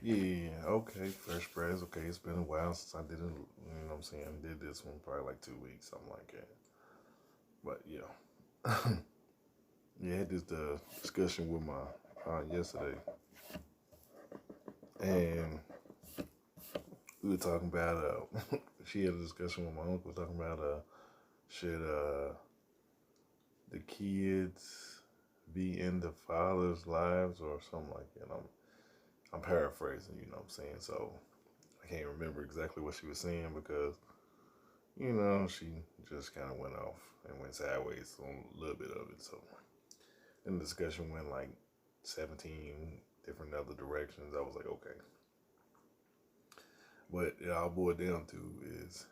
Yeah, okay, fresh press. Okay, it's been a while since I did it. You know what I'm saying? I did this one probably like 2 weeks, something like that. But yeah, yeah, I had this discussion with my aunt yesterday, and we were talking about she had a discussion with my uncle talking about should the kids be in the father's lives or something like that. I'm paraphrasing, you know what I'm saying? So I can't remember exactly what she was saying because she just kind of went off and went sideways on a little bit of it. So then the discussion went like 17 different other directions. I was like, okay. What it all boiled down to is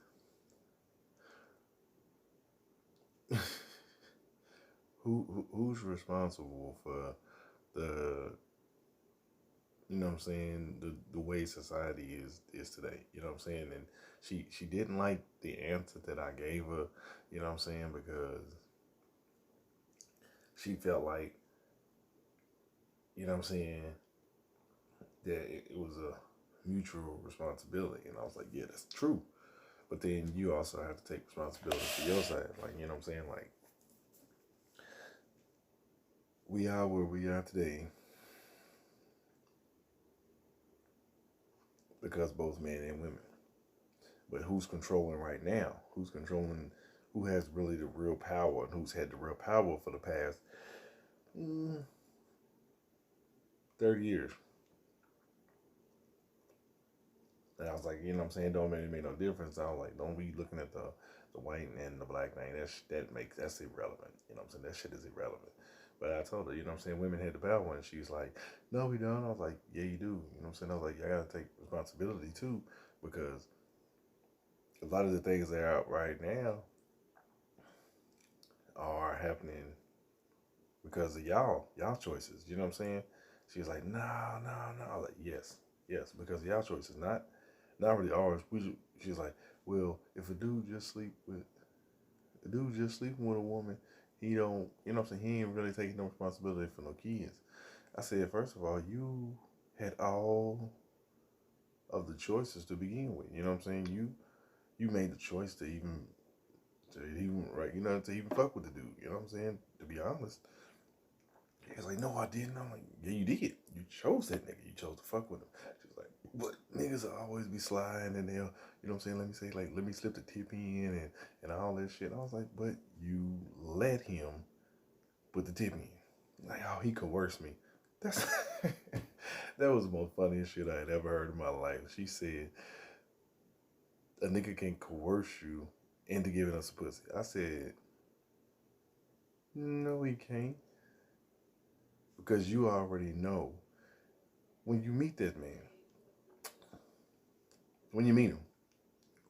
who's responsible for the what I'm saying, the way society is today. You know what I'm saying? And she didn't like the answer that I gave her, you know what I'm saying, because she felt like, you know what I'm saying, that it was a mutual responsibility. And I was like, yeah, that's true. But then you also have to take responsibility for your side. Like, you know what I'm saying? Like, we are where we are today because both men and women. But who's controlling right now? Who's controlling? Who has really the real power and who's had the real power for the past mm, 30 years? And I was like, you know what I'm saying? Don't really make no difference. I was like, don't be looking at the white and the black thing. That's irrelevant. You know what I'm saying? That shit is irrelevant. But I told her, you know what I'm saying, women had the power, and she was like, no, we don't. I was like, yeah, you do. You know what I'm saying? I was like, I gotta take responsibility too, because a lot of the things that are out right now are happening because of y'all choices. You know what I'm saying? She was like, no, no, no. I was like, yes, yes, because of y'all choices, not really ours. She's like, well, if a dude just sleeping with a woman, he don't, you know what I'm saying? He ain't really taking no responsibility for no kids. I said, first of all, you had all of the choices to begin with. You know what I'm saying? You made the choice to even right, to even fuck with the dude. You know what I'm saying? To be honest. He's like, no, I didn't. I'm like, yeah, you did. You chose that nigga. You chose to fuck with him. She's like, but niggas will always be sliding and they'll, you know what I'm saying? Let me say, like, let me slip the tip in and all that shit. I was like, but you let him put the tip in. Like, oh, he coerced me. That's that was the most funniest shit I had ever heard in my life. She said, a nigga can coerce you into giving us a pussy. I said, no, he can't. Because you already know when you meet that man, when you meet him,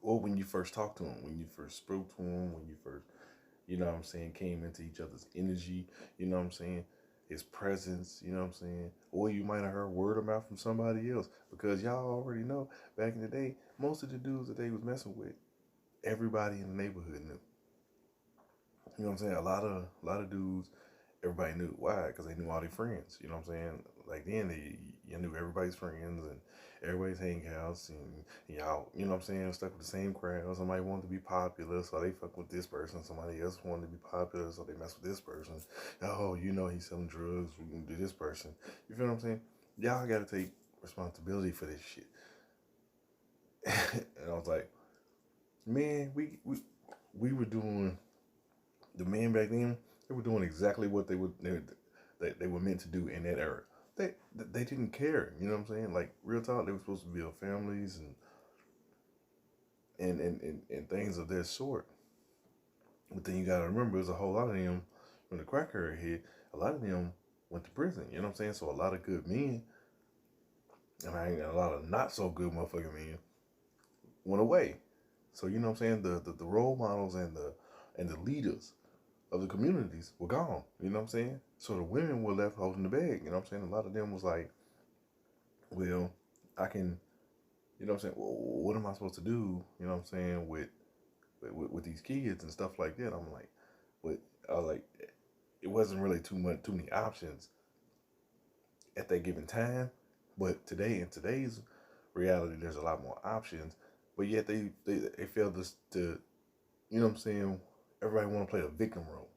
or when you first talked to him, when you first spoke to him, when you first, you know what I'm saying, came into each other's energy, you know what I'm saying, his presence, you know what I'm saying, or you might have heard word of mouth from somebody else because y'all already know back in the day, most of the dudes that they was messing with, everybody in the neighborhood knew. You know what I'm saying? A lot of dudes, everybody knew why because they knew all their friends. You know what I'm saying? Like then you knew everybody's friends and everybody's hangouts and y'all. You know what I'm saying? Stuck with the same crowd. Somebody wanted to be popular, so they fuck with this person. Somebody else wanted to be popular, so they mess with this person. Oh, he's selling drugs. We can do this person. You feel what I'm saying? Y'all got to take responsibility for this shit. And I was like, man, we were doing the men back then, they were doing exactly what they were meant to do in that era. They didn't care, you know what I'm saying? Like real talk, they were supposed to build families and things of that sort. But then you gotta remember, there's a whole lot of them when the crack era hit. A lot of them went to prison. You know what I'm saying? So a lot of good men, and a lot of not so good motherfucking men went away. So you know what I'm saying? The role models and the leaders of the communities were gone. You know what I'm saying? So the women were left holding the bag. You know what I'm saying? A lot of them was like, well, I can, you know what I'm saying? Well, what am I supposed to do? You know what I'm saying? With these kids and stuff like that. I'm like, but I was like, it wasn't really too many options at that given time. But today, in today's reality, there's a lot more options. But yet they fail to, you know what I'm saying? Everybody want to play the victim role.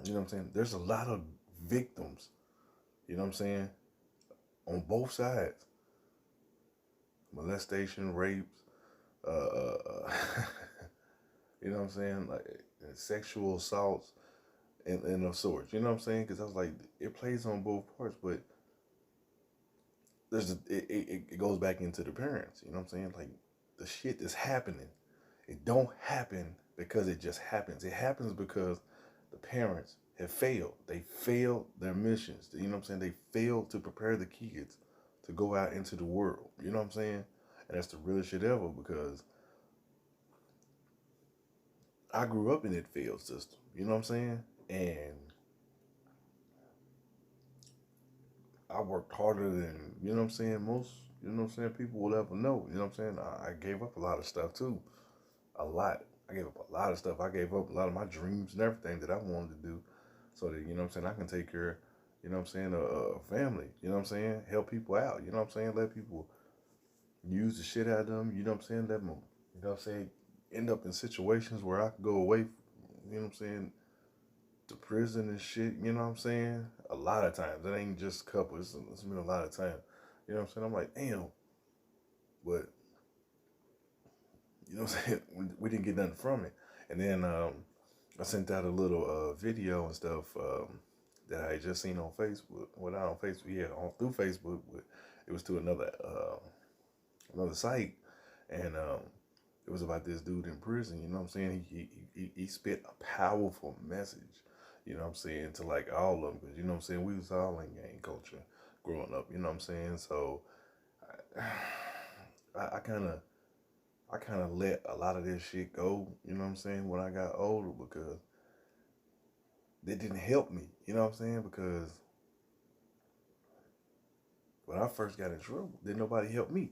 You know what I'm saying? There's a lot of victims, you know what I'm saying, on both sides. Molestation, rapes, you know what I'm saying? Like sexual assaults and of sorts. You know what I'm saying? Because I was like, it plays on both parts, but it goes back into the parents. You know what I'm saying? Like the shit that's happening, it don't happen because it just happens. It happens because the parents have failed. They failed their missions. You know what I'm saying? They failed to prepare the kids to go out into the world. You know what I'm saying? And that's the realest shit ever because I grew up in that failed system. You know what I'm saying? And I worked harder than, you know what I'm saying, most, you know what I'm saying, people will ever know. You know what I'm saying? I gave up a lot of stuff too. A lot. I gave up a lot of stuff. I gave up a lot of my dreams and everything that I wanted to do so that, you know what I'm saying, I can take care, you know what I'm saying, a family. You know what I'm saying? Help people out. You know what I'm saying? Let people use the shit out of them. You know what I'm saying? Let them, you know what I'm saying, end up in situations where I could go away, you know what I'm saying, to prison and shit, you know what I'm saying? A lot of times. It ain't just a couple. It's been a lot of time. You know what I'm saying? I'm like, damn. But, you know what I'm saying? We didn't get nothing from it. And then I sent out a little video and stuff that I had just seen on Facebook. Well, not on Facebook, yeah, through Facebook, but it was to another site. And it was about this dude in prison, you know what I'm saying? He spit a powerful message, you know what I'm saying, to like all of them, because, you know what I'm saying, we was all in gang culture growing up, you know what I'm saying? So I kind of let a lot of this shit go, you know what I'm saying, when I got older because it didn't help me, you know what I'm saying? Because when I first got in trouble, didn't nobody help me,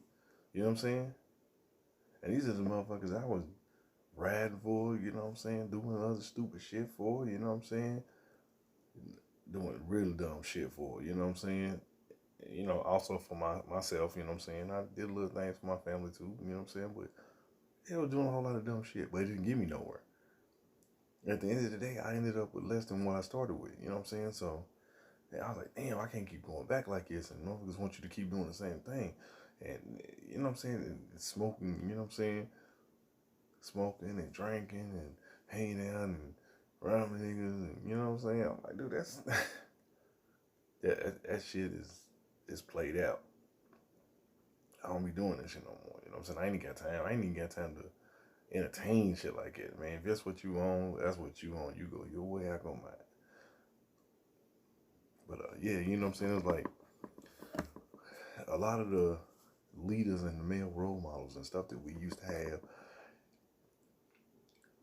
you know what I'm saying? And these are the motherfuckers I was riding for, you know what I'm saying, doing other stupid shit for, you know what I'm saying, doing really dumb shit for, you know what I'm saying, you know, also for myself, you know what I'm saying, I did little things for my family too, you know what I'm saying, but they was doing a whole lot of dumb shit, but it didn't get me nowhere. At the end of the day, I ended up with less than what I started with, you know what I'm saying, so I was like, damn, I can't keep going back like this, and motherfuckers want you to keep doing the same thing, and, you know what I'm saying, and smoking, you know what I'm saying, smoking and drinking and hanging out and around niggas, and you know what I'm saying? I'm like, dude, that's that shit is played out. I don't be doing that shit no more. You know what I'm saying? I ain't got time. I ain't even got time to entertain shit like that, man. If that's what you own, that's what you own. You go your way, I go mine. But yeah, you know what I'm saying? It's like a lot of the leaders and the male role models and stuff that we used to have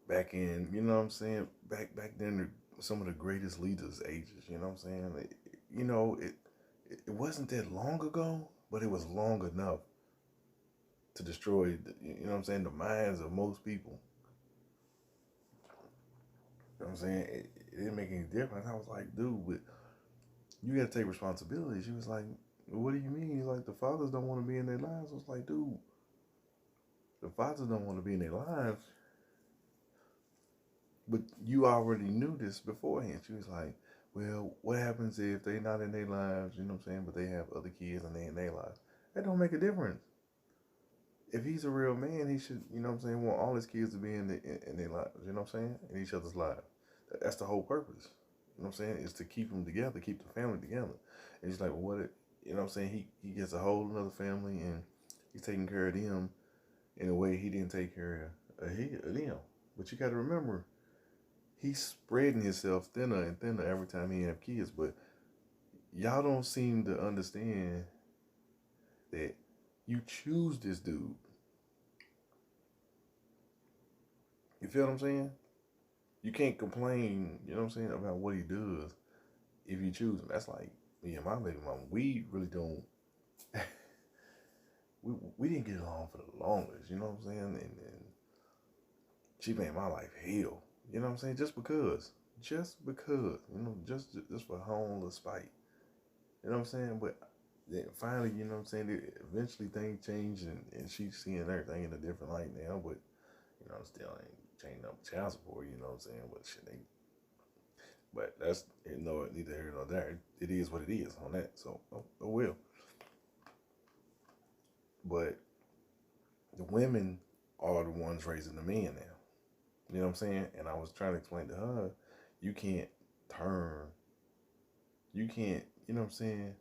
back in, you know what I'm saying? Back then, some of the greatest leaders' ages. You know what I'm saying? You know, it wasn't that long ago, but it was long enough to destroy, you know what I'm saying, the minds of most people. You know what I'm saying? It didn't make any difference. I was like, dude, but you got to take responsibility. She was like, what do you mean? He's like, the fathers don't want to be in their lives. I was like, dude, the fathers don't want to be in their lives. But you already knew this beforehand. She was like, well, what happens if they not in their lives, you know what I'm saying, but they have other kids and they in their lives? That don't make a difference. If he's a real man, he should, you know what I'm saying, want all his kids to be in their lives, you know what I'm saying, in each other's lives. That's the whole purpose. You know what I'm saying? Is to keep them together, keep the family together. And he's like, well, you know what I'm saying? He gets a whole another family and he's taking care of them in a way he didn't take care of them. But you got to remember, he's spreading himself thinner and thinner every time he have kids. But y'all don't seem to understand that you choose this dude. You feel what I'm saying? You can't complain, you know what I'm saying, about what he does if you choose him. That's like me and my baby mama. We really don't. we didn't get along for the longest, you know what I'm saying? And she made my life hell. You know what I'm saying? Just because, you know, just for her own little spite. You know what I'm saying? But then finally, you know what I'm saying, eventually things changed, and she's seeing everything in a different light now, but, you know, still ain't changing up child support, you know what I'm saying, but shit, but that's, you know, neither here nor there. It is what it is on that, so, oh well. But the women are the ones raising the men now. You know what I'm saying? And I was trying to explain to her, you can't turn, you can't, you know what I'm saying,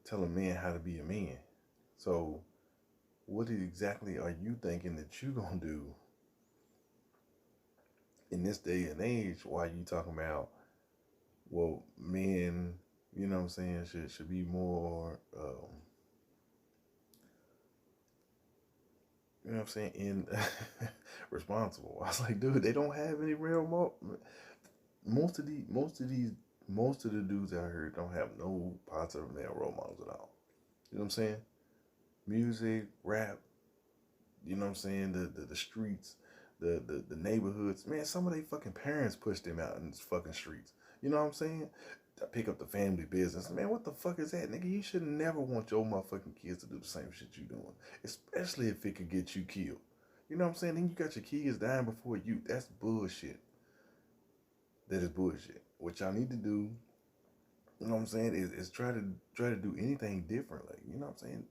tell a man how to be a man. So what exactly are you thinking that you gonna do in this day and age while you talking about, well, men, you know what I'm saying, should be more, you know what I'm saying, in responsible. I was like, dude, they don't have any real most of the dudes out here don't have no positive male role models at all. You know what I'm saying? Music, rap, you know what I'm saying, the streets, the neighborhoods. Man, some of they fucking parents pushed them out in these fucking streets. You know what I'm saying? To pick up the family business. Man, what the fuck is that, nigga? You should never want your motherfucking kids to do the same shit you doing. Especially if it could get you killed. You know what I'm saying? Then you got your kids dying before you. That's bullshit. That is bullshit. What y'all need to do, you know what I'm saying, is try to do anything differently. You know what I'm saying?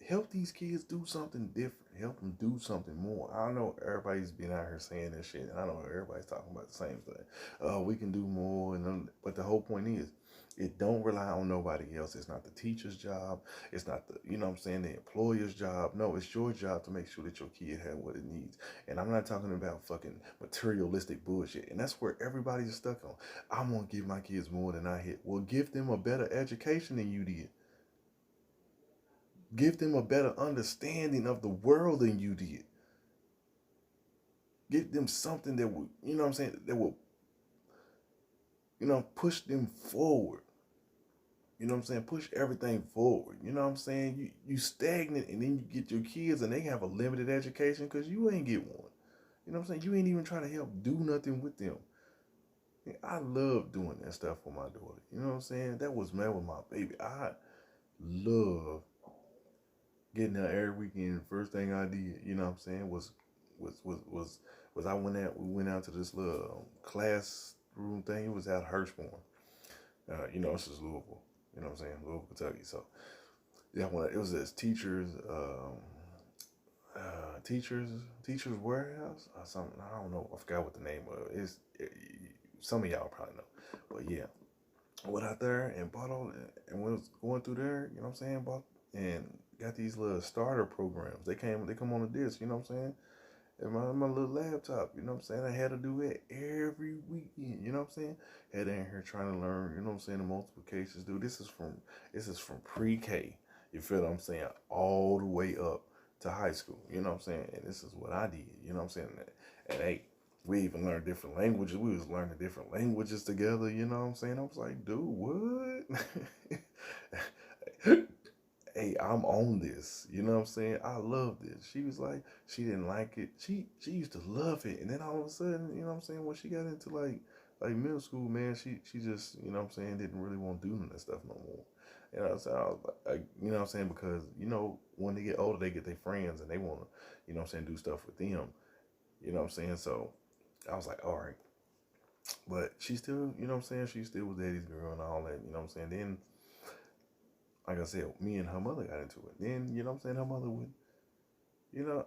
Help these kids do something different. Help them do something more. I know everybody's been out here saying this shit, and I know everybody's talking about the same thing. Oh, we can do more, but the whole point is, it don't rely on nobody else. It's not the teacher's job. It's not the, you know what I'm saying, the employer's job. No, it's your job to make sure that your kid has what it needs. And I'm not talking about fucking materialistic bullshit. And that's where everybody's stuck on. I'm gonna give my kids more than I hit. Well, give them a better education than you did. Give them a better understanding of the world than you did. Give them something that will, you know what I'm saying, that will, you know, push them forward. You know what I'm saying? Push everything forward. You know what I'm saying? You stagnant, and then you get your kids and they have a limited education because you ain't get one. You know what I'm saying? You ain't even trying to help do nothing with them. I love doing that stuff for my daughter. You know what I'm saying? That was man with my baby. I love getting there every weekend. First thing I did, you know what I'm saying, was I we went out to this little classroom thing. It was out Hirschborn. You know, this is Louisville. You know what I'm saying? Louisville, Kentucky. So yeah, when it was this teachers warehouse or something. I don't know. I forgot what the name of it is. Some of y'all probably know, but yeah, I went out there and bought all, and when I was going through there, you know what I'm saying, bought and got these little starter programs. They come on a disc, you know what I'm saying, and my little laptop, you know what I'm saying. I had to do it every weekend, you know what I'm saying. Had in here trying to learn, you know what I'm saying, the multiplications. Dude, this is from pre-K. You feel what I'm saying, all the way up to high school, you know what I'm saying. And this is what I did, you know what I'm saying. At 8, we even learned different languages. We was learning different languages together, you know what I'm saying. I was like, dude, what? Hey, I'm on this. You know what I'm saying? I love this. She was like, she didn't like it. She used to love it. And then all of a sudden, you know what I'm saying, when she got into like middle school, man, she just, you know what I'm saying, didn't really want to do none of that stuff no more. You know what I'm saying? I was like, you know what I'm saying? Because, you know, when they get older, they get their friends and they want to, you know what I'm saying, do stuff with them. You know what I'm saying? So I was like, all right. But she still, you know what I'm saying, she still was daddy's girl and all that, you know what I'm saying? Then, like I said, me and her mother got into it. Then, you know what I'm saying, her mother would, you know,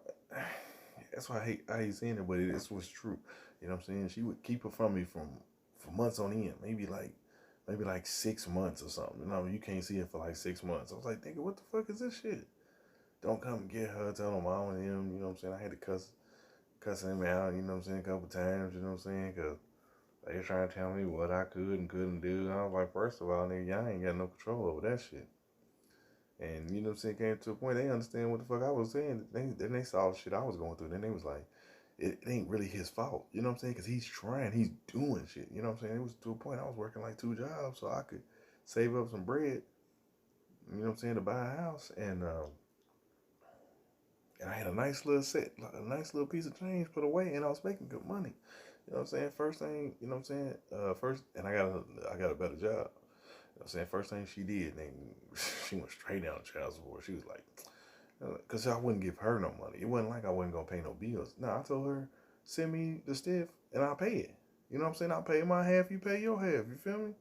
that's why I hate saying it, but it was true. You know what I'm saying? She would keep it from me for months on end, maybe like 6 months or something. You know, you can't see it for like 6 months. I was like, nigga, what the fuck is this shit? Don't come and get her, tell her mom and him, you know what I'm saying? I had to cuss him out, you know what I'm saying, a couple times, you know what I'm saying? Because they were trying to tell me what I could and couldn't do. And I was like, first of all, nigga, y'all ain't got no control over that shit. And you know what I'm saying, came to a point they understand what the fuck I was saying. Then they saw the shit I was going through. Then they was like, it ain't really his fault. You know what I'm saying? Because he's trying, he's doing shit. You know what I'm saying? It was to a point I was working like 2 jobs so I could save up some bread, you know what I'm saying, to buy a house. And I had a nice little a nice little piece of change put away, and I was making good money. You know what I'm saying? First thing, you know what I'm saying? First, and I got a better job. I'm saying first thing she did, then she went straight down to child support. She was like, because I wouldn't give her no money. It wasn't like I wasn't gonna pay no bills. No, I told her send me the stiff and I'll pay it. You know what I'm saying? I'll pay my half, you pay your half. You feel me?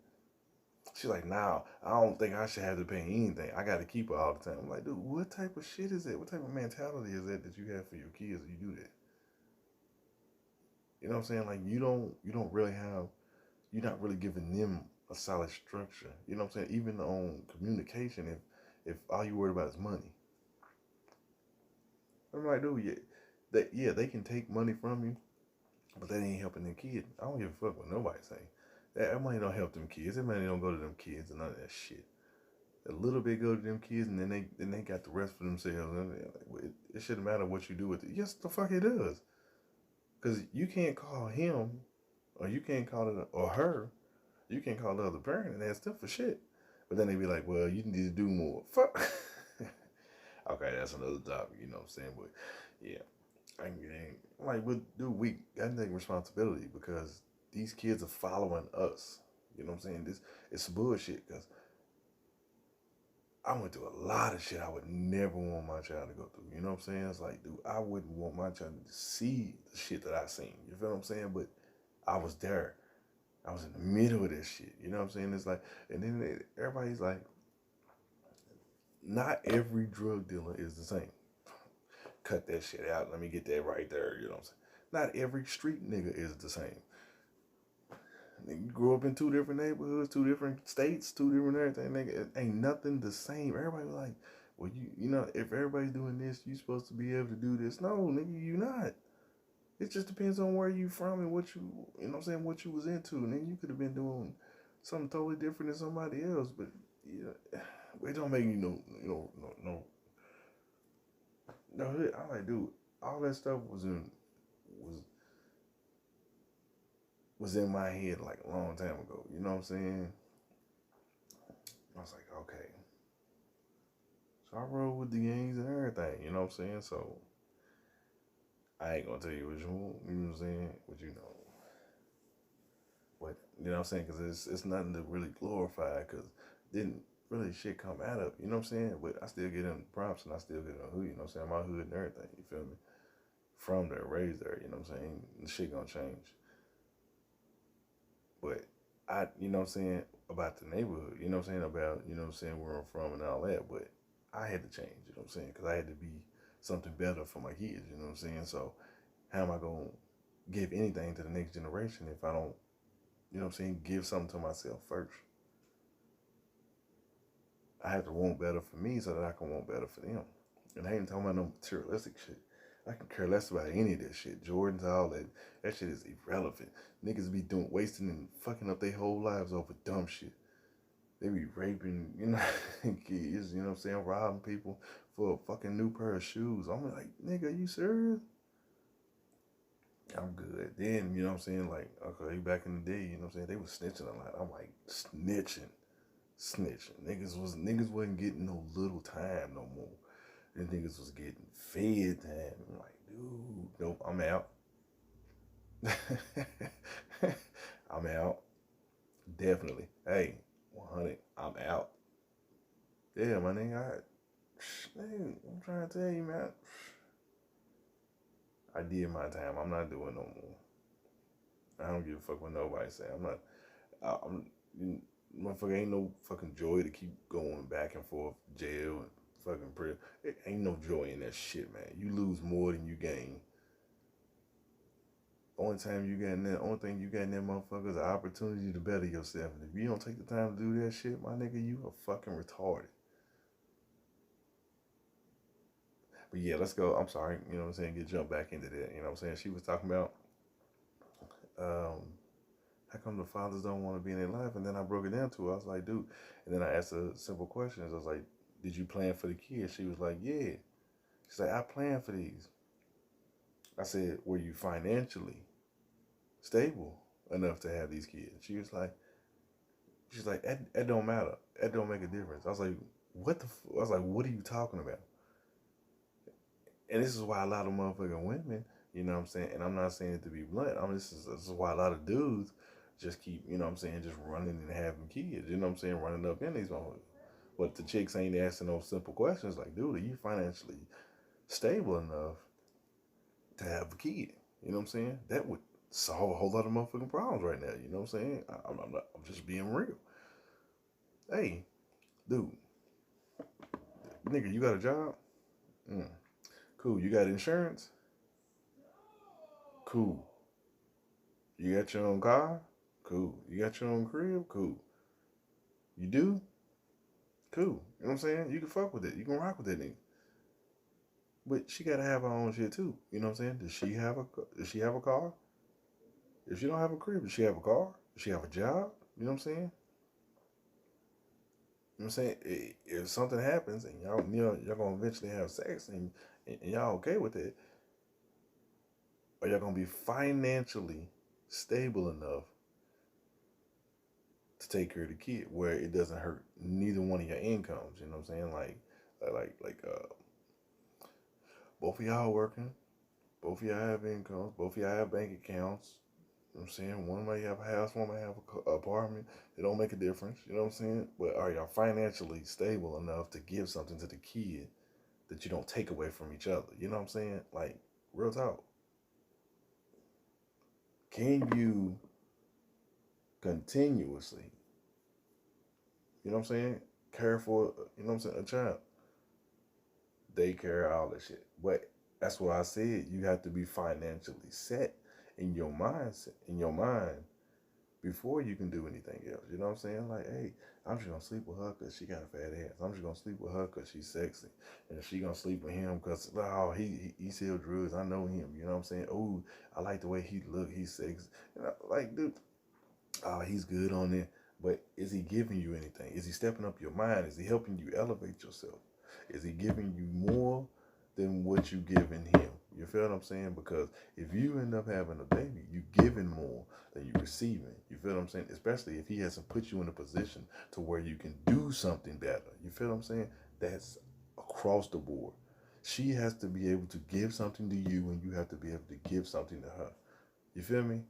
She's like, nah, I don't think I should have to pay anything. I got to keep her all the time. I'm like, dude, what type of shit is that? What type of mentality is that you have for your kids if you do that? You know what I'm saying? Like you don't really have, you're not really giving them a solid structure. You know what I'm saying? Even on communication, if all you worried about is money, I'm like, dude, they can take money from you, but that ain't helping their kid. I don't give a fuck what nobody say. That money don't help them kids. That money don't go to them kids and none of that shit. A little bit go to them kids, and then they got the rest for themselves. And it shouldn't matter what you do with it. Yes, the fuck it does. Because you can't call him, or you can't call it, or her. You can't call the other parent and ask them for shit. But then they be like, well, you need to do more. Fuck. Okay, that's another topic, you know what I'm saying? But yeah, like, we got to take responsibility because these kids are following us. You know what I'm saying? It's bullshit because I went through a lot of shit I would never want my child to go through. You know what I'm saying? It's like, dude, I wouldn't want my child to see the shit that I seen. You feel what I'm saying? But I was there. I was in the middle of this shit. You know what I'm saying? It's like, and then everybody's like, not every drug dealer is the same. Cut that shit out. Let me get that right there. You know what I'm saying? Not every street nigga is the same. You grew up in two different neighborhoods, two different states, two different everything. Nigga, it ain't nothing the same. Everybody like, well, you know, if everybody's doing this, you supposed to be able to do this. No, nigga, you not. It just depends on where you from and what you know what I'm saying, what you was into. And then you could have been doing something totally different than somebody else. But yeah, it don't make you no. I like, dude, all that stuff was was in my head like a long time ago. You know what I'm saying? I was like, okay. So I rolled with the gangs and everything. You know what I'm saying? So I ain't gonna tell you what you want. You know what I'm saying? What you know. But you know what I'm saying? Because it's nothing to really glorify. Because didn't really shit come out of. You know what I'm saying? But I still get in props and I still get in the hood. You know what I'm saying? My hood and everything. You feel me? From there, raised there. You know what I'm saying? The shit gonna change. But you know what I'm saying, about the neighborhood, you know what I'm saying, about, you know what I'm saying, where I'm from and all that. But I had to change, you know what I'm saying, because I had to be something better for my kids, you know what I'm saying. So how am I going to give anything to the next generation if I don't, you know what I'm saying, give something to myself first? I have to want better for me so that I can want better for them. And I ain't talking about no materialistic shit. I can care less about any of that shit. Jordans, all that. That shit is irrelevant. Niggas be wasting and fucking up their whole lives over dumb shit. They be raping, you know, kids, you know what I'm saying, robbing people for a fucking new pair of shoes. I'm like, nigga, are you serious? I'm good. Then, you know what I'm saying, like, okay, back in the day, you know what I'm saying, they was snitching a lot. I'm like, snitching. Niggas wasn't getting no little time no more. Them niggas was getting fed time. I'm like, dude, nope, I'm out. I'm out. Definitely. Hey, 100, I'm out. Yeah, my nigga, I'm trying to tell you, man. I did my time. I'm not doing no more. I don't give a fuck what nobody say. I'm not. Motherfucker, ain't no fucking joy to keep going back and forth, jail and fucking prison. It ain't no joy in that shit, man. You lose more than you gain. Only thing you got in that motherfucker is an opportunity to better yourself. And if you don't take the time to do that shit, my nigga, you are fucking retarded. But yeah, let's go. I'm sorry, you know what I'm saying, get jumped back into that. You know what I'm saying? She was talking about um how come the fathers don't want to be in their life? And then I broke it down to her. I was like, dude. And then I asked her simple questions. I was like, did you plan for the kids? She was like, yeah. She's like, I planned for these. I said, were you financially stable enough to have these kids? She's like, that don't matter. That don't make a difference. I was like, I was like, what are you talking about? And this is why a lot of motherfucking women, you know what I'm saying, and I'm not saying it to be blunt, this is why a lot of dudes just keep, you know what I'm saying, just running and having kids, you know what I'm saying, running up in these motherfuckers. But the chicks ain't asking those simple questions like, dude, are you financially stable enough to have a kid? You know what I'm saying? That would solve a whole lot of motherfucking problems right now. You know what I'm saying? I'm just being real. Hey, dude, nigga, you got a job? Mm, cool. You got insurance? Cool. You got your own car? Cool. You got your own crib? Cool. You do? Cool. You know what I'm saying? You can fuck with it. You can rock with that nigga. But she gotta have her own shit too. You know what I'm saying? Does she have a car? If she don't have a crib, does she have a car? Does she have a job? You know what I'm saying? You know what I'm saying? If something happens and y'all gonna eventually have sex and y'all okay with it, are y'all gonna be financially stable enough to take care of the kid where it doesn't hurt neither one of your incomes? You know what I'm saying? Like both of y'all working, both of y'all have incomes, both of y'all have bank accounts. You know what I'm saying? One might have a house, one might have an apartment. It don't make a difference. You know what I'm saying? But are y'all financially stable enough to give something to the kid that you don't take away from each other? You know what I'm saying? Like, real talk. Can you continuously, you know what I'm saying, care for, you know what I'm saying, a child? Daycare, all that shit. But that's why I said you have to be financially set in your mindset, in your mind, before you can do anything else. You know what I'm saying? Like, hey, I'm just gonna sleep with her because she got a fat ass. I'm just gonna sleep with her because she's sexy, and she gonna sleep with him because he sells drugs. I know him. You know what I'm saying? Oh, I like the way he look. He's sexy. You know, like, dude, oh, he's good on it. But is he giving you anything? Is he stepping up your mind? Is he helping you elevate yourself? Is he giving you more than what you giving him? You feel what I'm saying? Because if you end up having a baby, you giving more than you receiving. You feel what I'm saying? Especially if he hasn't put you in a position to where you can do something better. You feel what I'm saying? That's across the board. She has to be able to give something to you, and you have to be able to give something to her. You feel me?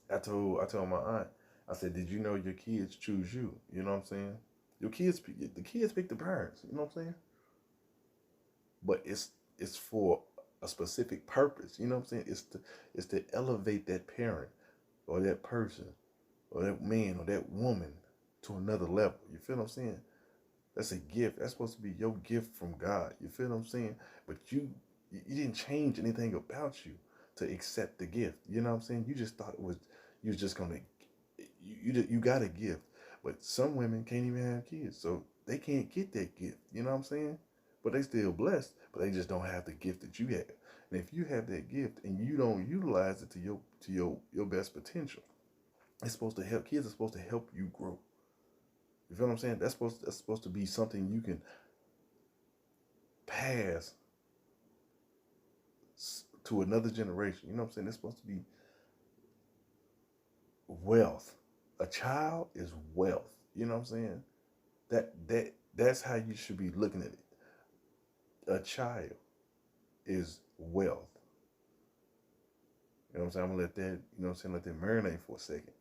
I told my aunt, I said, did you know your kids choose you? You know what I'm saying? The kids pick the parents. You know what I'm saying? But it's for a specific purpose. You know what I'm saying? It's to elevate that parent or that person or that man or that woman to another level. You feel what I'm saying? That's a gift. That's supposed to be your gift from God. You feel what I'm saying? But you didn't change anything about you to accept the gift. You know what I'm saying? You just thought it was you was just gonna you got a gift. But some women can't even have kids, so they can't get that gift. You know what I'm saying? But they still blessed, but they just don't have the gift that you have. And if you have that gift and you don't utilize it to your best potential, it's supposed to help. Kids are supposed to help you grow. You feel what I'm saying? That's supposed to be something you can pass to another generation. You know what I'm saying? It's supposed to be wealth. A child is wealth. You know what I'm saying? That's how you should be looking at it. A child is wealth. You know what I'm saying? I'm gonna let that, you know what I'm saying, let that marinate for a second.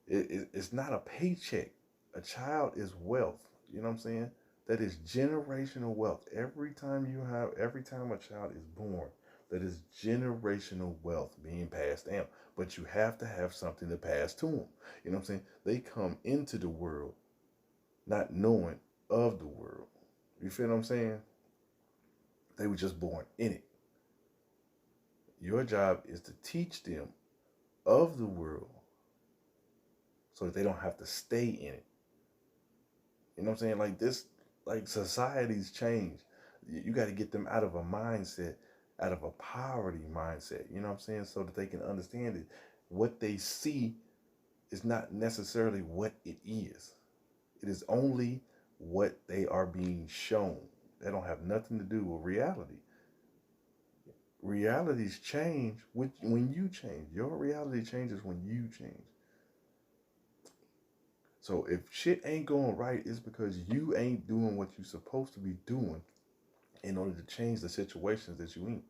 It's not a paycheck. A child is wealth. You know what I'm saying? That is generational wealth. Every time a child is born, that is generational wealth being passed down. But you have to have something to pass to them. You know what I'm saying? They come into the world not knowing of the world. You feel what I'm saying? They were just born in it. Your job is to teach them of the world so that they don't have to stay in it. You know what I'm saying? Like this, like society's changed. You got to get them out of a mindset, out of a poverty mindset. You know what I'm saying? So that they can understand it. What they see is not necessarily what it is. It is only what they are being shown. They don't have nothing to do with reality. Realities change when you change. Your reality changes when you change. So if shit ain't going right, it's because you ain't doing what you're supposed to be doing in order to change the situations that you in.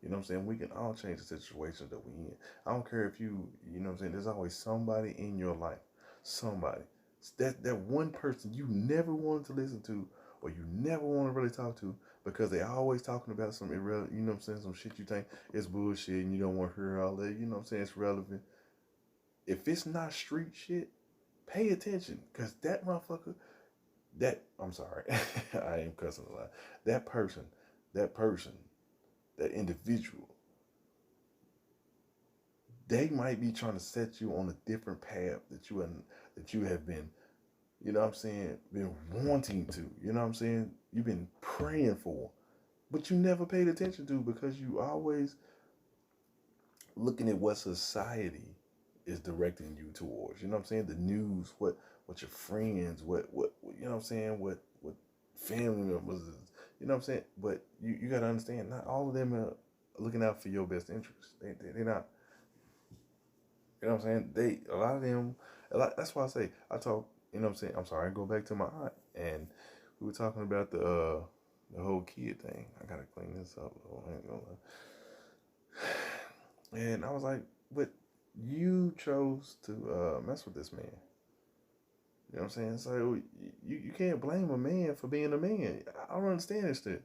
You know what I'm saying? We can all change the situations that we in. I don't care if you know what I'm saying? There's always somebody in your life. Somebody. That one person you never wanted to listen to or you never want to really talk to because they always talking about some irrelevant, you know what I'm saying? Some shit you think is bullshit and you don't want to hear all that. You know what I'm saying? It's relevant. If it's not street shit, pay attention. Because that motherfucker, I'm sorry. I am cussing a lot. That person, that person, that individual, they might be trying to set you on a different path that you have been, you know what I'm saying, been wanting to, you know what I'm saying, you've been praying for, but you never paid attention to because you always looking at what society is directing you towards. You know what I'm saying? The news, what your friends, what you know what I'm saying, what family members is, you know what I'm saying? But you gotta understand, not all of them are looking out for your best interests. They're not. You know what I'm saying? A lot of them, that's why I say, I talk, you know what I'm saying? I'm sorry, I go back to my aunt, and we were talking about the whole kid thing. I gotta clean this up. I ain't gonna lie. And I was like, but you chose to mess with this man. You know what I'm saying? So you can't blame a man for being a man. I don't understand this shit.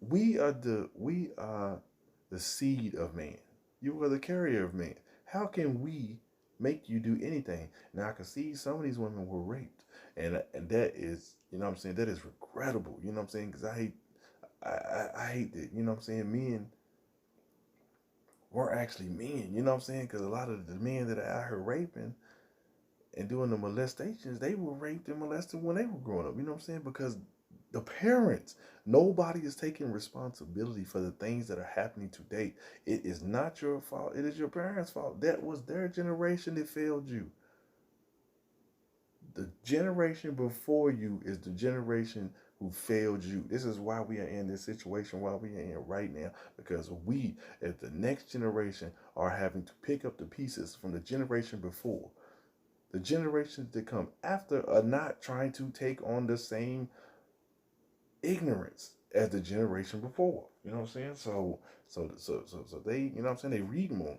We are the seed of man. You are the carrier of man. How can we make you do anything? Now I can see some of these women were raped, and that is, you know what I'm saying, that is regrettable. You know what I'm saying? Because I hate that. You know what I'm saying? Men weren't actually men. You know what I'm saying? Because a lot of the men that are out here raping and doing the molestations, they were raped and molested when they were growing up. You know what I'm saying? Because the parents, nobody is taking responsibility for the things that are happening today. It is not your fault. It is your parents' fault. That was their generation that failed you. The generation before you is the generation who failed you. This is why we are in this situation, why we are in right now, because we, as the next generation, are having to pick up the pieces from the generation before. The generations that come after are not trying to take on the same ignorance as the generation before. You know what I'm saying? So they, you know what I'm saying, they read more,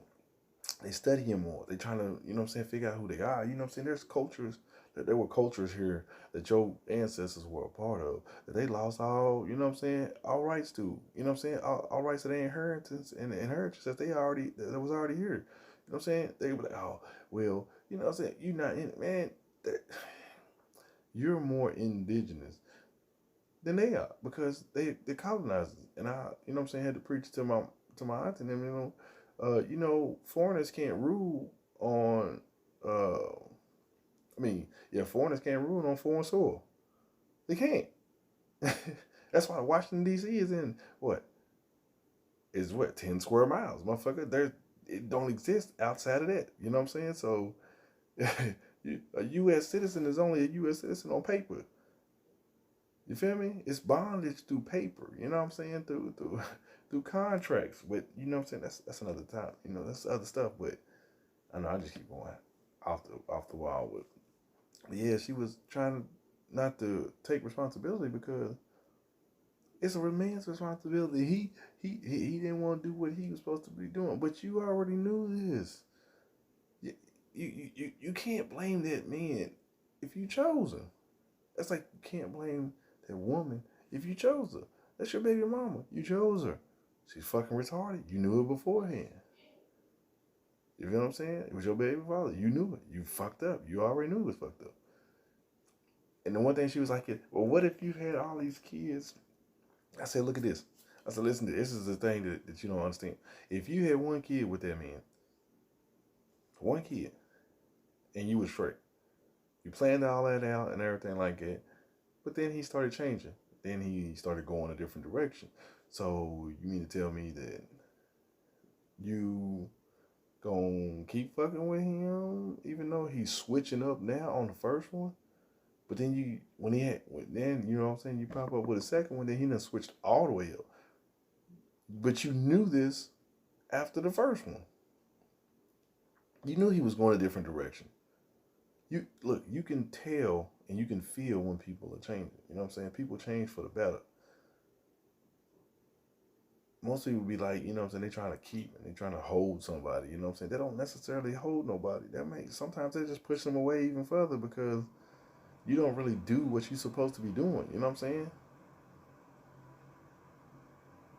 they studying more, they trying to, you know what I'm saying, figure out who they are. You know what I'm saying? There were cultures here that your ancestors were a part of that they lost all, you know what I'm saying, all rights to. You know what I'm saying? All rights to their inheritance and the inheritance that was already here. You know what I'm saying? They were like, oh, well, you know what I'm saying? You're not in it, man. You're more indigenous than they are because they're colonizers. And I, you know what I'm saying, had to preach to my aunt and them, you know, foreigners can't rule on yeah, foreigners can't rule on foreign soil. They can't. That's why Washington D.C. is in what 10 square miles, motherfucker. It don't exist outside of that. You know what I'm saying? So a U.S. citizen is only a U.S. citizen on paper. You feel me? It's bondage through paper. You know what I'm saying? Through contracts. But you know what I'm saying? That's another time. You know, that's other stuff. But I know I just keep going off the wall with. But yeah, she was trying to not to take responsibility because it's a man's responsibility. He didn't want to do what he was supposed to be doing. But you already knew this. You can't blame that man if you chose him. That's like you can't blame that woman if you chose her. That's your baby mama. You chose her. She's fucking retarded. You knew it beforehand. You know what I'm saying? It was your baby father. You knew it. You fucked up. You already knew it was fucked up. And the one thing she was like, well, what if you had all these kids? I said, look at this. I said, listen, this is the thing that you don't understand. If you had one kid with that man, one kid, and you was straight, you planned all that out and everything like that, but then he started changing. Then he started going a different direction. So you mean to tell me that you gonna keep fucking with him even though he's switching up now on the first one? But then you know what I'm saying, you pop up with a second one, then he done switched all the way up. But you knew this after the first one. You knew he was going a different direction. You can tell and you can feel when people are changing. You know what I'm saying? People change for the better. most people be like, you know what I'm saying, they trying to keep and they trying to hold somebody, you know what I'm saying? They don't necessarily hold nobody. That makes sometimes they just push them away even further because you don't really do what you're supposed to be doing, you know what I'm saying?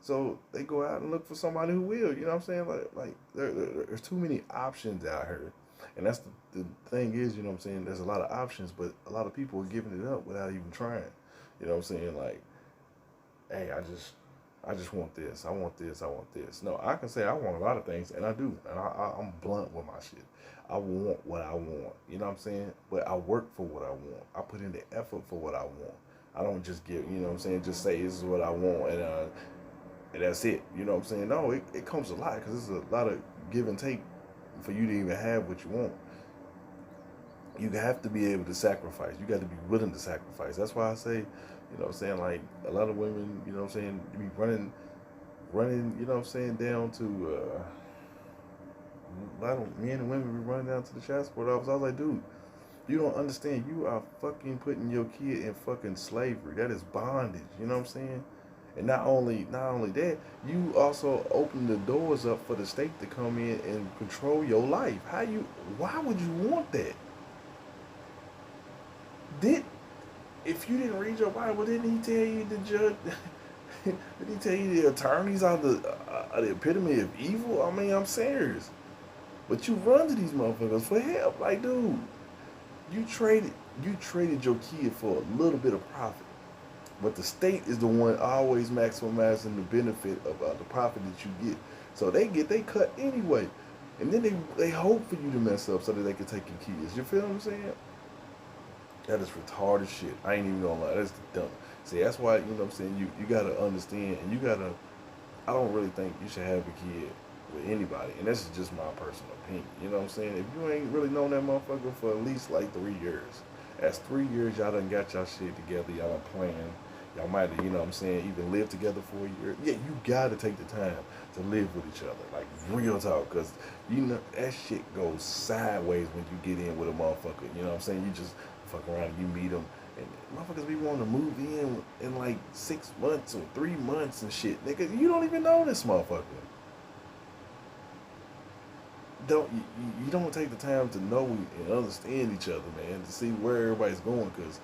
So they go out and look for somebody who will, you know what I'm saying? Like there's too many options out here. And that's the thing is, you know what I'm saying, there's a lot of options, but a lot of people are giving it up without even trying. You know what I'm saying? Like, hey, I just want this. I want this. I want this. No, I can say I want a lot of things, and I do. And I'm blunt with my shit. I want what I want. You know what I'm saying? But I work for what I want. I put in the effort for what I want. I don't just give, you know what I'm saying, just say this is what I want and that's it. You know what I'm saying? No, it comes a lot because there's a lot of give and take for you to even have what you want. You have to be able to sacrifice. You got to be willing to sacrifice. That's why I say, you know what I'm saying, like a lot of women, you know what I'm saying, be running, you know what I'm saying, down to a lot of men and women be running down to the child support office. I was like, dude, you don't understand. You are fucking putting your kid in fucking slavery. That is bondage. You know what I'm saying? And not only that, you also open the doors up for the state to come in and control your life. Why would you want that? Did If you didn't read your Bible, didn't he tell you the judge? Did he tell you the attorneys are the epitome of evil? I mean, I'm serious. But you run to these motherfuckers for help. Like, dude, you traded you traded your kid for a little bit of profit. But the state is the one always maximizing the benefit of the profit that you get. So they get they cut anyway. And then they hope for you to mess up so that they can take your kids. You feel what I'm saying? That is retarded shit. I ain't even gonna lie. That's dumb. See, that's why, you know what I'm saying, you gotta understand and you gotta I don't really think you should have a kid with anybody. And this is just my personal opinion. You know what I'm saying? If you ain't really known that motherfucker for at least like 3 years. That's 3 years y'all done got y'all shit together, y'all done planned. Y'all might have, you know what I'm saying, even lived together for a year. Yeah, you gotta take the time to live with each other. Like real talk. Cause you know that shit goes sideways when you get in with a motherfucker. You know what I'm saying? You just fuck around and you meet them and motherfuckers be wanting to move in like 6 months or 3 months and shit. Nigga, you don't even know this motherfucker. You don't take the time to know and understand each other, man, to see where everybody's going, because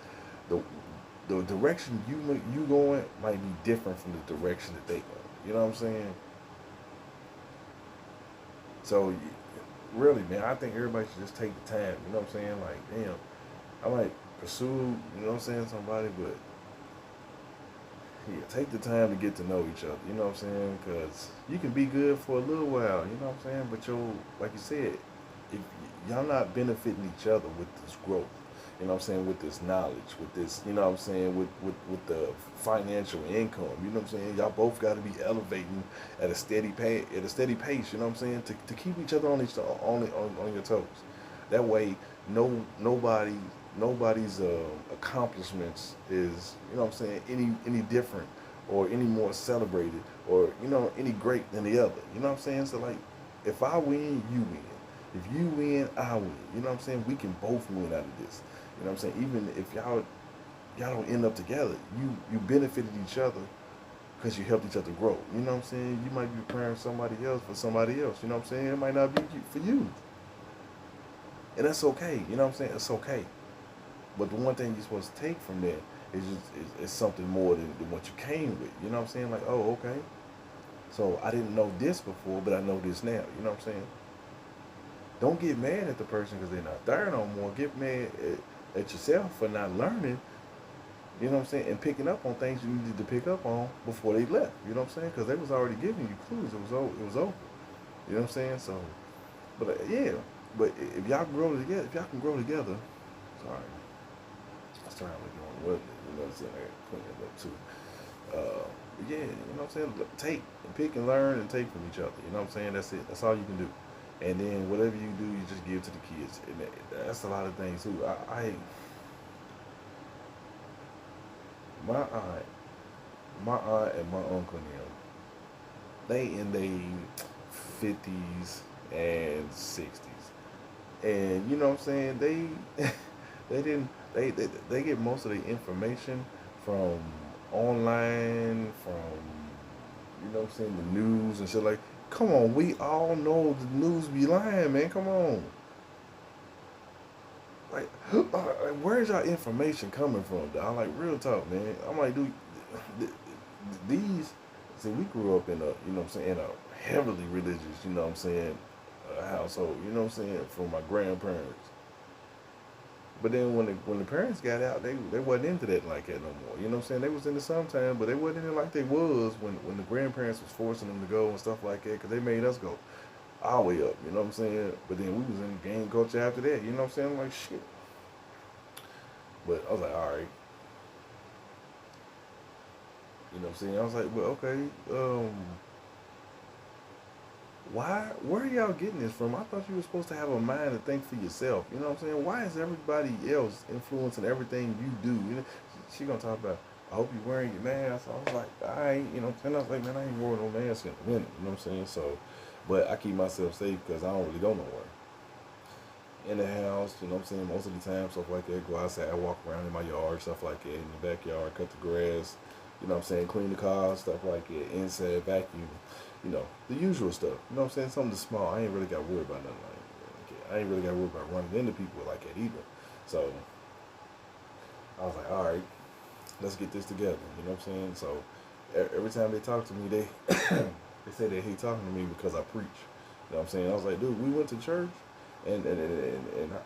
the the direction you going might be different from the direction that they go. You know what I'm saying? So really, man, I think everybody should just take the time. You know what I'm saying? Like, damn, I might pursue, you know what I'm saying, somebody, but yeah, take the time to get to know each other. You know what I'm saying? Because you can be good for a little while. You know what I'm saying? But like you said, if y'all not benefiting each other with this growth, you know what I'm saying, with this knowledge, with this, you know what I'm saying, with the financial income, you know what I'm saying? Y'all both got to be elevating at a steady pace, you know what I'm saying, to keep each other on your toes. That way, nobody nobody's accomplishments is, you know what I'm saying, any different or any more celebrated or, you know, any great than the other. You know what I'm saying? So like, if I win, you win. If you win, I win. You know what I'm saying? We can both win out of this. You know what I'm saying? Even if y'all don't end up together, you benefited each other because you helped each other grow. You know what I'm saying? You might be preparing somebody else for somebody else. You know what I'm saying? It might not be for you. And that's okay. You know what I'm saying? It's okay. But the one thing you're supposed to take from that is something more than what you came with. You know what I'm saying? Like, oh, okay. So I didn't know this before, but I know this now. You know what I'm saying? Don't get mad at the person because they're not there no more. Get mad at yourself for not learning, you know what I'm saying, and picking up on things you needed to pick up on before they left. You know what I'm saying? Because they was already giving you clues. It was over. It was over. You know what I'm saying? So, but yeah. But if y'all grow together, if y'all can grow together, sorry, I was trying to look on what you know what I'm saying. I got to clean it up too. Yeah, you know what I'm saying. Take, pick and learn and take from each other. You know what I'm saying. That's it. That's all you can do. And then whatever you do, you just give to the kids. And that's a lot of things too. My aunt, my aunt and my uncle now, they in their 50s and 60s, and you know what I'm saying. They didn't they get most of the information from online, from you know what I'm saying, the news and shit like, come on, we all know the news be lying, man. Come on. Like, where's our information coming from, dog? Like, real talk, man. I'm like, dude, these, see, we grew up in a, you know what I'm saying, a heavily religious, you know what I'm saying, household, you know what I'm saying, from my grandparents. But then when the parents got out, they wasn't into that like that no more. You know what I'm saying? They was into sometime, but they wasn't in it like they was when the grandparents was forcing them to go and stuff like that, because they made us go all the way up. You know what I'm saying? But then we was in gang culture after that. You know what I'm saying? I'm like, shit. But I was like, all right. You know what I'm saying? I was like, well, okay. Where are y'all getting this from? I thought you were supposed to have a mind to think for yourself. You know what I'm saying? Why is everybody else influencing everything you do? You know, she gonna talk about, I hope you're wearing your mask. I was like, all right, you know what I'm saying? I was like, man, I ain't wearing no mask in a minute. You know what I'm saying? So, but I keep myself safe because I don't really go nowhere. In the house, you know what I'm saying? Most of the time, stuff like that. Go outside, I walk around in my yard, stuff like that. In the backyard, cut the grass, you know what I'm saying? Clean the car, stuff like that. Inside, vacuum, you know, the usual stuff. You know what I'm saying? Something small. I ain't really got to worry about nothing like that. I ain't really got to worry about running into people like that either. So, I was like, all right, let's get this together. You know what I'm saying? So, every time they talk to me, they they say they hate talking to me because I preach. You know what I'm saying? I was like, dude, we went to church, and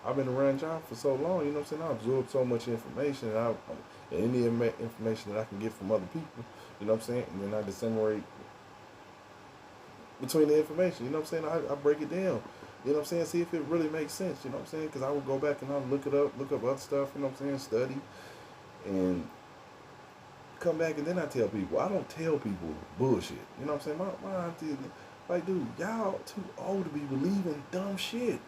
I've been around y'all for so long. You know what I'm saying? I absorb so much information, and any information that I can get from other people. You know what I'm saying? And then I disseminate between the information. You know what I'm saying? I break it down. You know what I'm saying? See if it really makes sense. You know what I'm saying? Because I would go back and I'll look it up, look up other stuff. You know what I'm saying? Study and come back, and then I tell people. I don't tell people bullshit. You know what I'm saying? My auntie, like, dude, y'all too old to be believing dumb shit.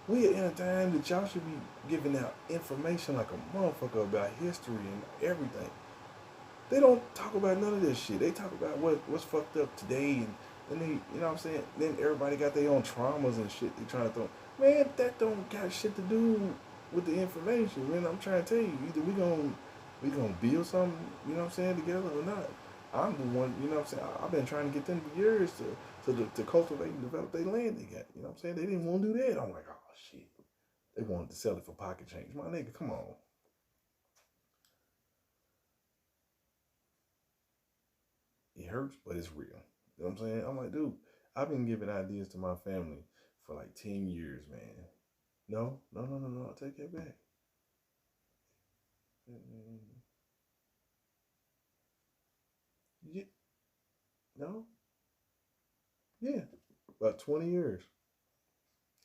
We are in a time that y'all should be giving out information like a motherfucker about history and everything. They don't talk about none of this shit. They talk about what's fucked up today, and then they, you know what I'm saying? Then everybody got their own traumas and shit they trying to throw. Man, that don't got shit to do with the information. Man, I'm trying to tell you, either we gonna build something, you know what I'm saying, together or not. I'm the one, you know what I'm saying. I've been trying to get them for years to cultivate and develop their land they got. You know what I'm saying? They didn't want to do that. I'm like, oh shit. They wanted to sell it for pocket change. My nigga, come on. It hurts, but it's real. You know what I'm saying? I'm like, dude, I've been giving ideas to my family for like 10 years, man. No, no, no, no, no. I take that back. Mm, yeah, no, yeah, about 20 years.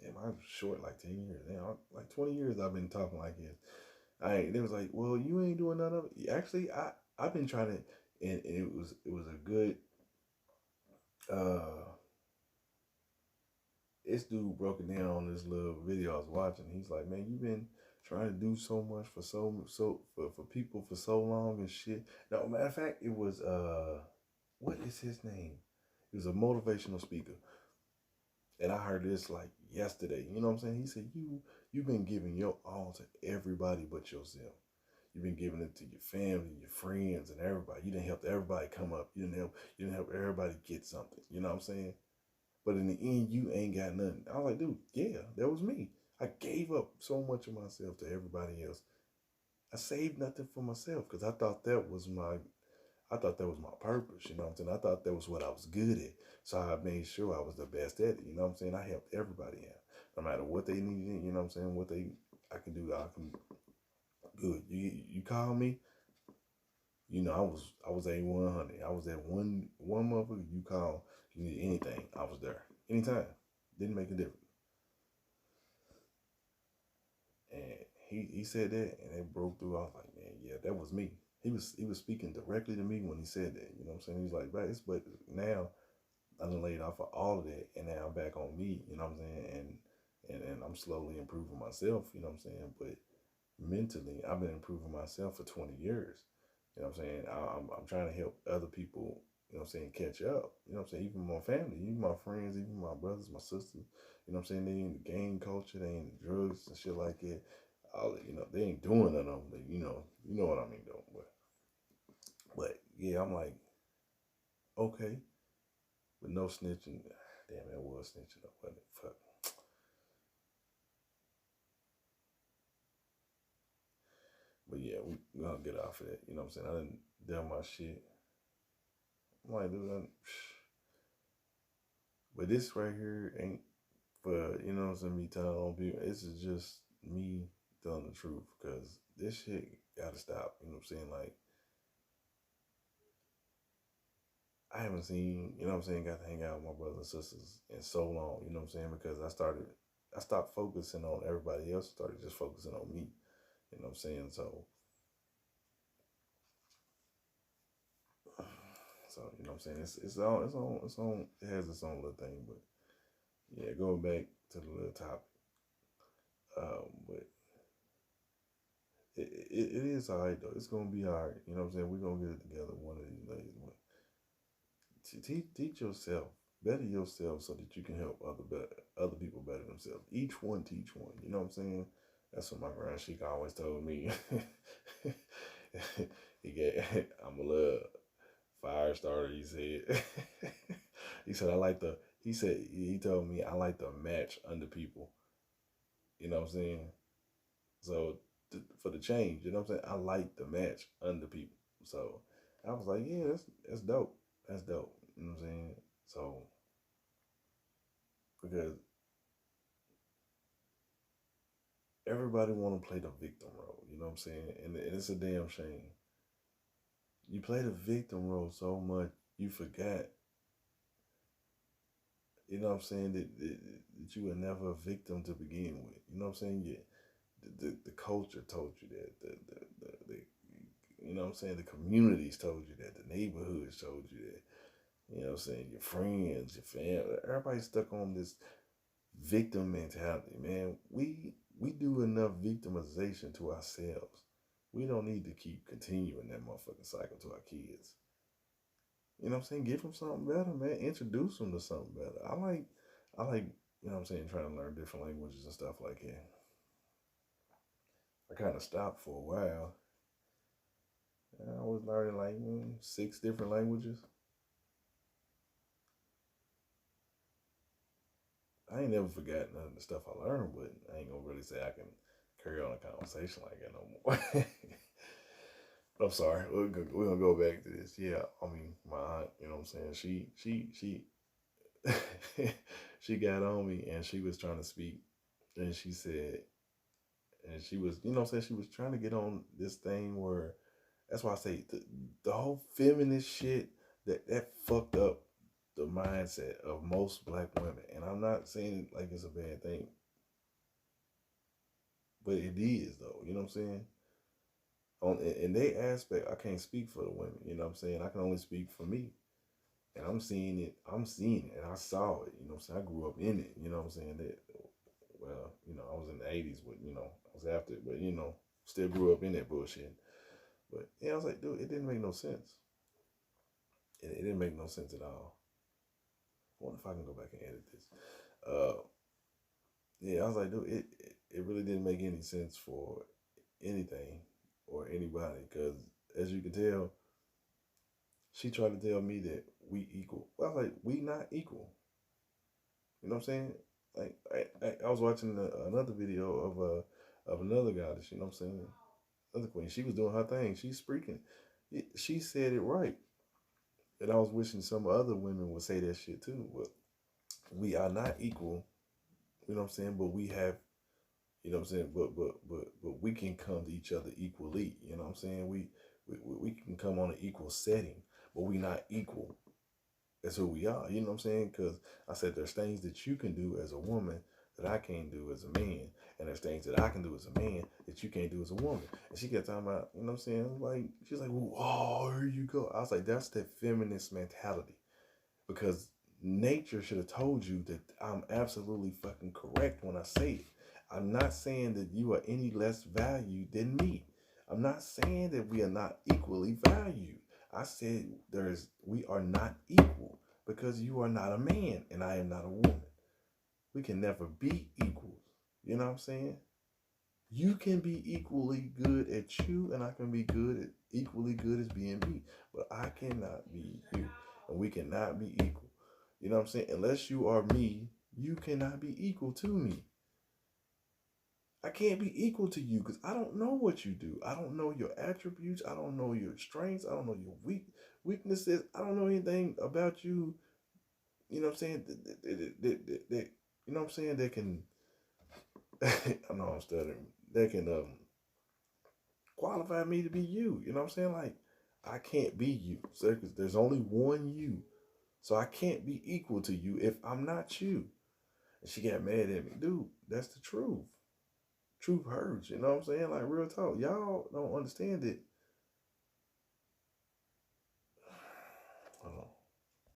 Yeah, mine's short, like 10 years. Yeah, like 20 years I've been talking like this. They was like, well, you ain't doing none of it. Actually, I've been trying to, and it was a good, uh, this dude broke it down on this little video I was watching. He's like, man, you've been trying to do so much for for people for so long and shit. No, matter of fact, it was what is his name? He was a motivational speaker. And I heard this like yesterday. You know what I'm saying? He said, you've been giving your all to everybody but yourself. You've been giving it to your family, your friends, and everybody. You didn't help everybody come up. You didn't help everybody get something. You know what I'm saying? But in the end, you ain't got nothing. I was like, dude, yeah, that was me. I gave up so much of myself to everybody else. I saved nothing for myself because I thought that was my purpose. You know what I'm saying? I thought that was what I was good at. So I made sure I was the best at it. You know what I'm saying? I helped everybody out, no matter what they needed. You know what I'm saying? What they I can do, I can good. You call me. You know, I was A 100. I was that one motherfucker you call. You need anything, I was there anytime. Didn't make a difference. And he said that, and it broke through. I was like, man, yeah, that was me. He was speaking directly to me when he said that. You know what I'm saying? He's like, but now I done laid off of all of that, and now I'm back on me. You know what I'm saying? And I'm slowly improving myself. You know what I'm saying? But mentally, I've been improving myself for 20 years. You know what I'm saying? I'm trying to help other people, you know what I'm saying, catch up. You know what I'm saying? Even my family, even my friends, even my brothers, my sisters, you know what I'm saying? They in the gang culture, they in the drugs and shit like that. They ain't doing none of them. You know what I mean, though. But yeah, I'm like, Okay, but no snitching. Damn, that was snitching, though, wasn't it? Fuck. But yeah, we gonna get off of that. You know what I'm saying? I didn't done my shit. I'm like, dude, but this right here ain't for, you know what I'm saying, me telling on people. This is just me telling the truth because this shit gotta stop. You know what I'm saying? Like, I haven't seen, you know what I'm saying, got to hang out with my brothers and sisters in so long, you know what I'm saying? Because I stopped focusing on everybody else, started just focusing on me, you know what I'm saying? So you know what I'm saying? It has its own little thing, but yeah, going back to the little topic, but it is all right though. It's gonna be all right. You know what I'm saying? We're gonna get it together one of these days. But teach yourself, better yourself, so that you can help other people better themselves. Each one teach one. You know what I'm saying? That's what my grand sheik always told me. I'm a little fire starter. He said. he said I like the. He told me I like to match under people. You know what I'm saying? So for the change, you know what I'm saying? I like the match under people. So I was like, yeah, that's dope. That's dope. You know what I'm saying? So because everybody want to play the victim role, you know what I'm saying? And it's a damn shame. You play the victim role so much, you forgot, you know what I'm saying, that you were never a victim to begin with. You know what I'm saying? Yeah, the culture told you that. The you know what I'm saying? The communities told you that. The neighborhoods told you that. You know what I'm saying? Your friends, your family, everybody's stuck on this victim mentality, man. We do enough victimization to ourselves. We don't need to keep continuing that motherfucking cycle to our kids. You know what I'm saying? Give them something better, man. Introduce them to something better. I like, you know what I'm saying, trying to learn different languages and stuff like that. I kind of stopped for a while. I was learning like 6 different languages. I ain't never forgot none of the stuff I learned, but I ain't gonna really say I can carry on a conversation like that no more. I'm sorry. We're gonna go back to this. Yeah, I mean, my aunt. You know what I'm saying? She she got on me and she was trying to speak, and she said, and she was, you know what I'm saying? She was trying to get on this thing where, that's why I say the whole feminist shit that fucked up the mindset of most black women. And I'm not saying like it's a bad thing, but it is though. You know what I'm saying? On in their aspect, I can't speak for the women. You know what I'm saying? I can only speak for me. And I'm seeing it. I'm seeing it, and I saw it. You know what I'm saying? I grew up in it. You know what I'm saying? That, well, you know, I was in the '80s, but you know, I was after it. But you know, still grew up in that bullshit. But yeah, I was like, dude, it didn't make no sense. It didn't make no sense at all. I wonder if I can go back and edit this. Uh, yeah, I was like, dude, it really didn't make any sense for anything or anybody because, as you can tell, she tried to tell me that we equal. Well, I was like, we not equal. You know what I'm saying? Like I was watching another video of another goddess. You know what I'm saying? Another queen. She was doing her thing. She's speaking. She said it right, and I was wishing some other women would say that shit too. But we are not equal. You know what I'm saying? But we have. You know what I'm saying? But we can come to each other equally. You know what I'm saying? We can come on an equal setting, but we not equal. That's who we are. You know what I'm saying? Because I said there's things that you can do as a woman that I can't do as a man. And there's things that I can do as a man that you can't do as a woman. And she kept talking about, you know what I'm saying? Like, she's like, well, oh, here you go. I was like, that's that feminist mentality. Because nature should have told you that I'm absolutely fucking correct when I say it. I'm not saying that you are any less valued than me. I'm not saying that we are not equally valued. I said we are not equal because you are not a man and I am not a woman. We can never be equals. You know what I'm saying? You can be equally good at you and I can be equally good as being me, but I cannot be you. and we cannot be equal. You know what I'm saying? Unless you are me, you cannot be equal to me. I can't be equal to you because I don't know what you do. I don't know your attributes. I don't know your strengths. I don't know your weaknesses. I don't know anything about you. You know what I'm saying? You know what I'm saying? That can, I know I'm stuttering. That can qualify me to be you. You know what I'm saying? Like, I can't be you. So there's only one you. So I can't be equal to you if I'm not you. And she got mad at me. Dude, that's the truth. Truth hurts. You know what I'm saying? Like, real talk. Y'all don't understand it.